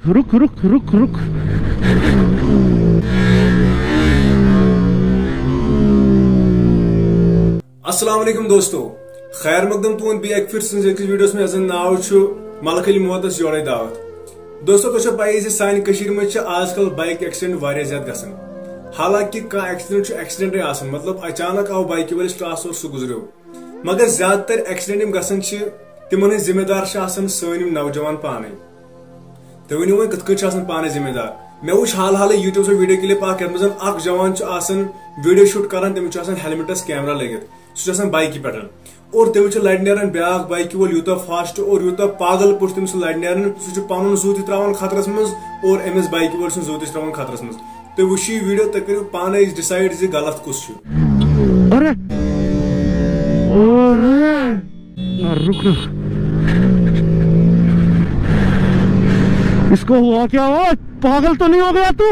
रुक रुक रुक रुक अस्सलाम वालेकुम दोस्तों, खैर मकदम तुन भी एक फिर वीडियोस में अजन नाव मलक अली मोहतस जोड़े दावत। दोस्तों तुझे पाई सान में आजकल बाइक एक्सीडेंट वारिया ज्यादा गसन। हालांकि कह एक्सीडेंट मतलब अचानक आव बाइक वालिस ट्रास और सह गुजरो, मगर ज्यादातर एक्सीडेंट गसन तिमन जिम्मेदार सन नौजवान पाने। तो वनो वो कथ पाने जिम्मेदार। मे वो हाल हाल यूट्यूब से वीडियो क्लिप अख जवान वीडियो शूट करान, तमिस हेलमेटस कैमरा लगित, सह बाइक पे और तमिस लड़ नान ब्या बाइक वोल यूत फास्ट और यूत पागल पे तमिस लड़ नान, सह पन जू त्रावान खतरस मज और अमिस बाइक वोल जू त्रावान खतरस मज। तो वो वीडियो तक करो पाने डिसाइड जि गलत कुछ। इसको हुआ क्या? हो पागल तो नहीं हो गया तू?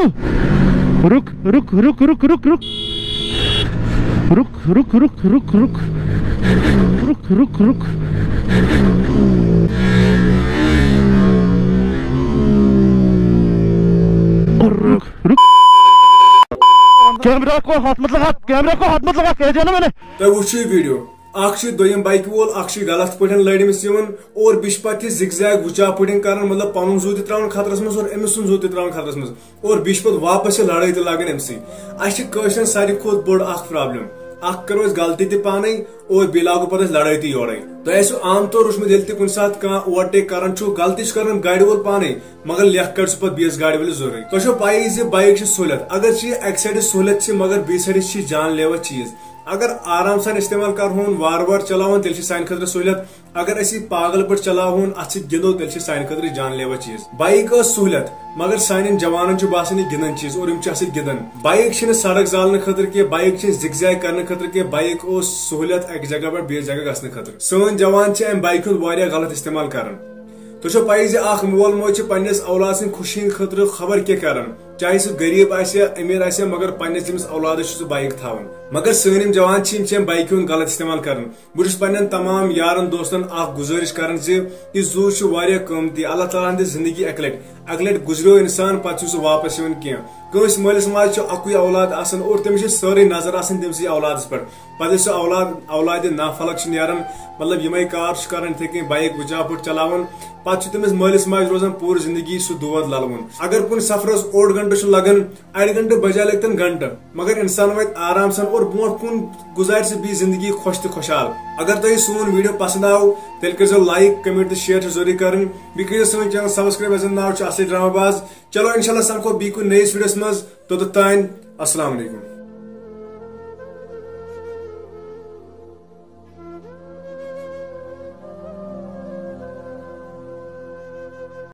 रुक रुक रुक रुक रुक रुक रुक रुक रुक रुक रुक रुक रुक रुक रुक रुक। कैमरा को हाथ मत लगा, कैमरा को हाथ मत लगा, कह दिया ना मैंने। तो वो वीडियो दोम बाइक वोल गलत पे लड़मिस और बिश जिगजैग वुचा पे कर, मतलब पन जू त्रावान खतरस मज और अमिस जू त्रावान खतरस मज और बिश पे वापस लड़ाई लगन अमसी। सारी खोत बोड़ प्रॉब्लम करो गलती पाने और बे लागो पे लड़ाई तो योड़े। तो आम तौर वुचमुत ये कुछ सात ओवरटेक करान गलती कर गाड़ी वोल पाने, मगर लेख कड़ पे बीस गाड़ी वाले जरूरी। तो पाई बाइक सहूलियत, अगर एक साइड सहूलियत मगर बी साइड जानलेवा चीज। अगर आराम सान इस्तेमाल करहून वार वार चलावन तेल सान खतर सहूलियत, अगर अस पागल पे चलावन अत गिंदो तेल सान खतर जानलेवा चीज। बाइक सहूलियत मगर सान जवान बासान यह गिंदन चीज और गिंदन। बाइक सड़क जालने खतर के, बाइक जिगजैग करने खतर के, बाइक सहूलियत एक जगह पे बीस जगह गसने खतर। सन जवान अम बाइक वारिया गलत इस्तेमाल कर। तो पाई मोल मोज पन्नस औलाद सद खुशी खतर खबर क्या कर, चाहे सह गरीब अमीर मगर पन्नस तमिस औलाद बाइक थावन। मगर सन जवान बाइक गलत इस्तेमाल कर। बहुत पन्न तमाम यारन दोस्तन गुजारिश कर जू कीमती, अल्लाह ताला दी जिंदगी अक लट गुजरो इंसान पे सह वापस कह मलिस माज अकुई औलाद और तमिस सारी नजर तमस औलाद पे। पे सह औलाद नाफलक नारान, मतलब यमे कार कर थे बाइक बुचा पे चलावन, पे तमिस मलिस माज रोजान पूरी जिंदगी सह दोद ललवन। अगर कुछ सफरस ओड घंटे लगन, अड़ घंटे बजाय लगतन घंटे, मगर इंसान वत आराम सान और ब्रोह कुन गुजार बी जिंदगी खुश तो खुशहाल। अगर तुम सोन वीडियो पसंद आव तेल कर लाइक कमेंट तो शेयर जरूरी कर, बी सन चैनल सब्सक्राइब। नाव असल ड्रामाबाज। चलो इंशाल्लाह समखो बी कुछ नईस वीडियोस मज। तोत तान अस्सलाम वालेकुम।